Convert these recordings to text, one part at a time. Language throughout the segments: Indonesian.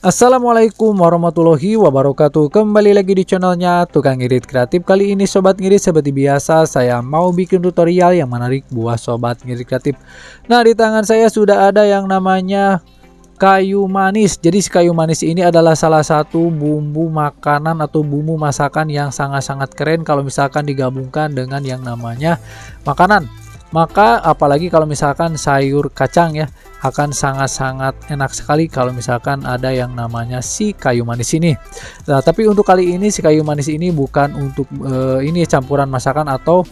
Assalamualaikum warahmatullahi wabarakatuh. Kembali lagi di channelnya Tukang Ngedit Kreatif. Kali ini Sobat Ngedit, seperti biasa saya mau bikin tutorial yang menarik buat Sobat Ngedit Kreatif. Nah, di tangan saya sudah ada yang namanya kayu manis. Jadi kayu manis ini adalah salah satu bumbu makanan atau bumbu masakan yang sangat-sangat keren kalau misalkan digabungkan dengan yang namanya makanan. Maka apalagi kalau misalkan sayur kacang ya, akan sangat-sangat enak sekali kalau misalkan ada yang namanya si kayu manis ini. Nah, tapi untuk kali ini si kayu manis ini bukan untuk ini campuran masakan atau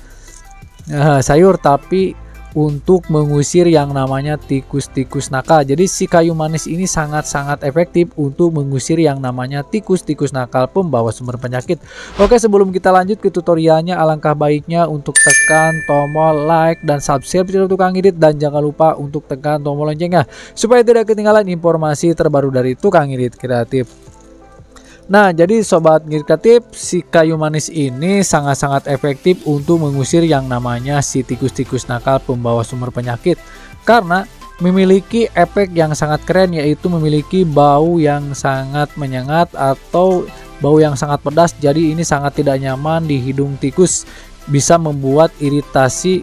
sayur, tapi untuk mengusir yang namanya tikus-tikus nakal. Jadi si kayu manis ini sangat-sangat efektif untuk mengusir yang namanya tikus-tikus nakal pembawa sumber penyakit. Oke, sebelum kita lanjut ke tutorialnya, alangkah baiknya untuk tekan tombol like dan subscribe channel Tukang Ngedit, dan jangan lupa untuk tekan tombol loncengnya supaya tidak ketinggalan informasi terbaru dari Tukang Ngedit Kreatif. Nah, jadi Sobat Ngedit Kreatif, si kayu manis ini sangat-sangat efektif untuk mengusir yang namanya si tikus-tikus nakal pembawa sumber penyakit, karena memiliki efek yang sangat keren, yaitu memiliki bau yang sangat menyengat atau bau yang sangat pedas. Jadi ini sangat tidak nyaman di hidung tikus, bisa membuat iritasi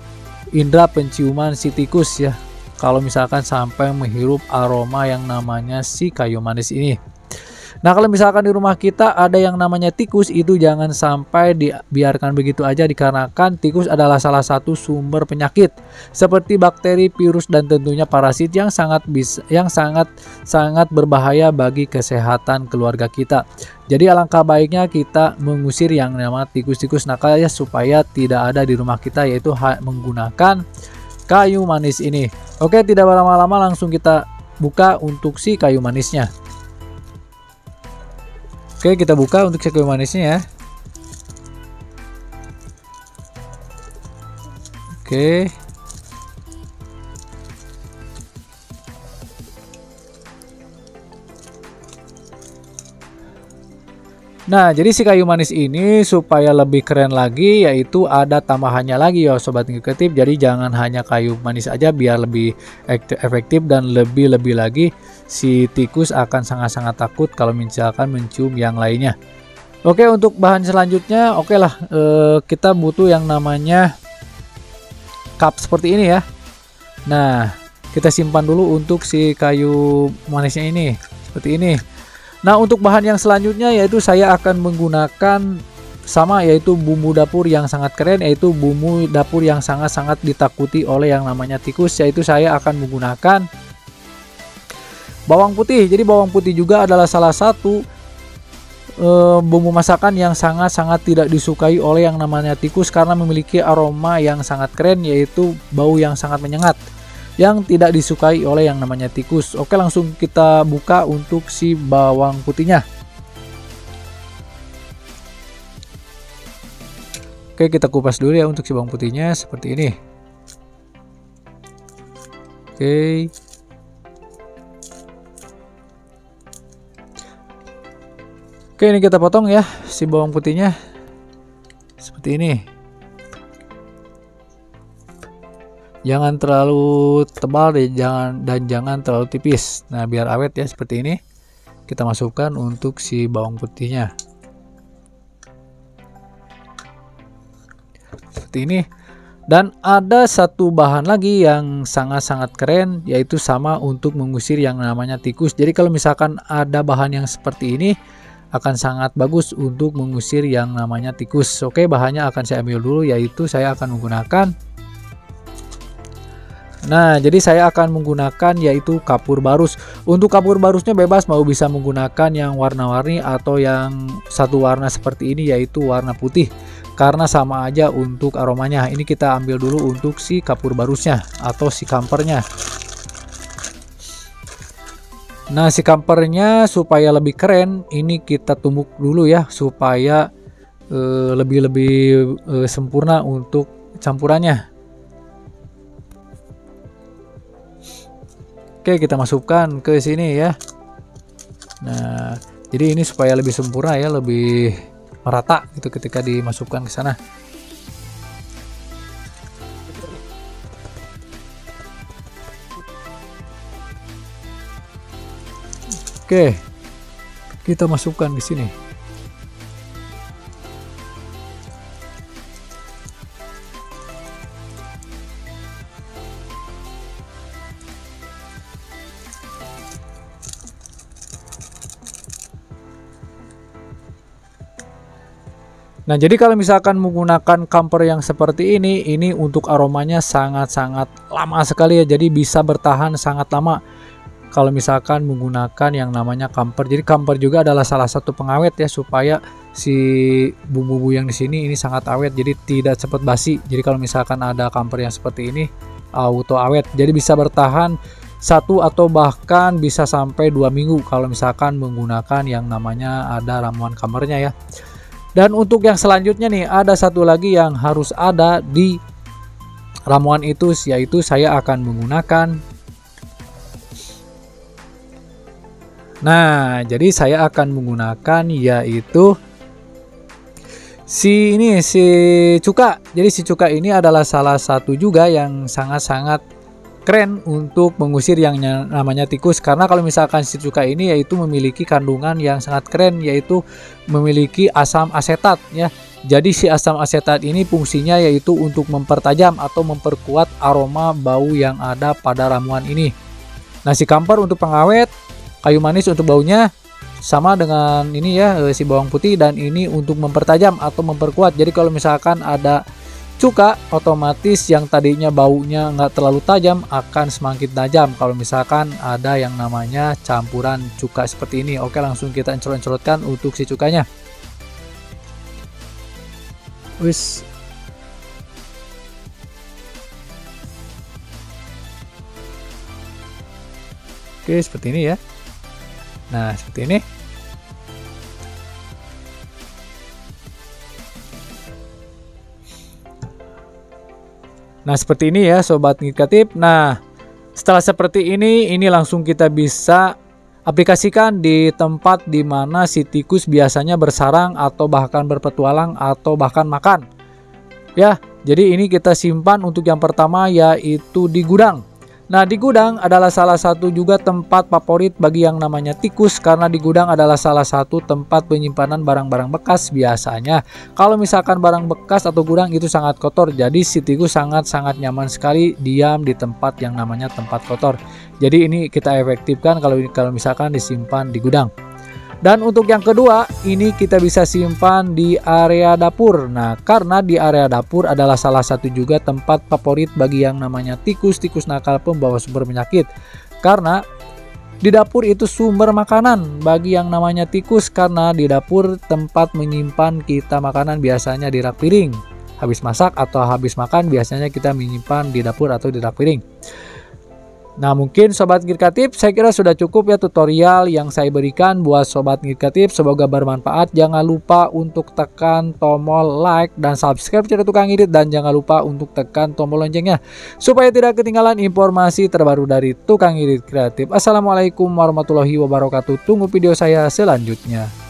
indera penciuman si tikus ya, kalau misalkan sampai menghirup aroma yang namanya si kayu manis ini. Nah, kalau misalkan di rumah kita ada yang namanya tikus, itu jangan sampai dibiarkan begitu aja, dikarenakan tikus adalah salah satu sumber penyakit seperti bakteri, virus, dan tentunya parasit yang sangat berbahaya bagi kesehatan keluarga kita. Jadi alangkah baiknya kita mengusir yang namanya tikus-tikus nakal ya, supaya tidak ada di rumah kita, yaitu menggunakan kayu manis ini. Oke, tidak berlama-lama langsung kita buka untuk si kayu manisnya. Oke, kita buka untuk si kayu manisnya ya. Oke. Nah, jadi si kayu manis ini supaya lebih keren lagi, yaitu ada tambahannya lagi ya Sobat Ngedit Kreatif. Jadi jangan hanya kayu manis aja, biar lebih efektif dan lebih lagi si tikus akan sangat-sangat takut kalau misalkan mencium yang lainnya. Oke, untuk bahan selanjutnya, oke lah, kita butuh yang namanya cup seperti ini ya. Nah, kita simpan dulu untuk si kayu manisnya ini seperti ini. Nah, untuk bahan yang selanjutnya yaitu saya akan menggunakan sama, yaitu bumbu dapur yang sangat keren, yaitu bumbu dapur yang sangat-sangat ditakuti oleh yang namanya tikus, yaitu saya akan menggunakan bawang putih. Jadi bawang putih juga adalah salah satu bumbu masakan yang sangat-sangat tidak disukai oleh yang namanya tikus, karena memiliki aroma yang sangat keren, yaitu bau yang sangat menyengat yang tidak disukai oleh yang namanya tikus. Oke, langsung kita buka untuk si bawang putihnya. Oke, kita kupas dulu ya untuk si bawang putihnya seperti ini. Oke. Oke, ini kita potong ya si bawang putihnya seperti ini. Jangan terlalu tebal dan jangan terlalu tipis. Nah, biar awet ya seperti ini. Kita masukkan untuk si bawang putihnya seperti ini. Dan ada satu bahan lagi yang sangat-sangat keren, yaitu sama untuk mengusir yang namanya tikus. Jadi kalau misalkan ada bahan yang seperti ini, akan sangat bagus untuk mengusir yang namanya tikus. Oke, bahannya akan saya ambil dulu, yaitu saya akan menggunakan, nah, jadi saya akan menggunakan yaitu kapur barus. Untuk kapur barusnya bebas, mau bisa menggunakan yang warna-warni atau yang satu warna seperti ini, yaitu warna putih, karena sama aja untuk aromanya. Ini kita ambil dulu untuk si kapur barusnya atau si kampernya. Nah, si kampernya supaya lebih keren, ini kita tumbuk dulu ya, supaya lebih sempurna untuk campurannya. Oke, kita masukkan ke sini ya. Nah, jadi ini supaya lebih sempurna ya, lebih merata gitu ketika dimasukkan ke sana. Oke, kita masukkan di sini. Nah, jadi kalau misalkan menggunakan camper yang seperti ini untuk aromanya sangat-sangat lama sekali ya. Jadi bisa bertahan sangat lama kalau misalkan menggunakan yang namanya camper. Jadi camper juga adalah salah satu pengawet ya, supaya si bumbu-bumbu yang di sini ini sangat awet, jadi tidak cepat basi. Jadi kalau misalkan ada camper yang seperti ini auto awet, jadi bisa bertahan 1 atau bahkan bisa sampai 2 minggu kalau misalkan menggunakan yang namanya ada ramuan campernya ya. Dan untuk yang selanjutnya nih, ada satu lagi yang harus ada di ramuan itu, yaitu saya akan menggunakan. Nah, jadi saya akan menggunakan yaitu si cuka. Jadi si cuka ini adalah salah satu juga yang sangat-sangat keren untuk mengusir yang namanya tikus, karena kalau misalkan si cuka ini yaitu memiliki kandungan yang sangat keren, yaitu memiliki asam asetat ya. Jadi si asam asetat ini fungsinya yaitu untuk mempertajam atau memperkuat aroma bau yang ada pada ramuan ini. Nah, si camphor untuk pengawet, kayu manis untuk baunya, sama dengan ini ya si bawang putih, dan ini untuk mempertajam atau memperkuat. Jadi kalau misalkan ada cuka, otomatis yang tadinya baunya nggak terlalu tajam akan semakin tajam kalau misalkan ada yang namanya campuran cuka seperti ini. Oke, langsung kita encerot-encerotkan untuk si cukanya. Wis. Oke, seperti ini ya. Nah, seperti ini. Nah, seperti ini ya sobat ngikatip. Nah, setelah seperti ini langsung kita bisa aplikasikan di tempat di mana si tikus biasanya bersarang atau bahkan berpetualang atau bahkan makan. Ya, jadi ini kita simpan untuk yang pertama yaitu di gudang. Nah, di gudang adalah salah satu juga tempat favorit bagi yang namanya tikus, karena di gudang adalah salah satu tempat penyimpanan barang-barang bekas biasanya. Kalau misalkan barang bekas atau gudang itu sangat kotor, jadi si tikus sangat-sangat nyaman sekali diam di tempat yang namanya tempat kotor. Jadi ini kita efektifkan kalau misalkan disimpan di gudang. Dan untuk yang kedua, ini kita bisa simpan di area dapur. Nah, karena di area dapur adalah salah satu juga tempat favorit bagi yang namanya tikus nakal pembawa sumber penyakit. Karena di dapur itu sumber makanan bagi yang namanya tikus, karena di dapur tempat menyimpan kita makanan biasanya di rak piring. Habis masak atau habis makan biasanya kita menyimpan di dapur atau di rak piring. Nah, mungkin sobat ngirkatip, saya kira sudah cukup ya tutorial yang saya berikan buat sobat ngirkatip. Semoga bermanfaat. Jangan lupa untuk tekan tombol like dan subscribe channel Tukang Ngidit, dan jangan lupa untuk tekan tombol loncengnya supaya tidak ketinggalan informasi terbaru dari Tukang Ngidit Kreatif. Assalamualaikum warahmatullahi wabarakatuh. Tunggu video saya selanjutnya.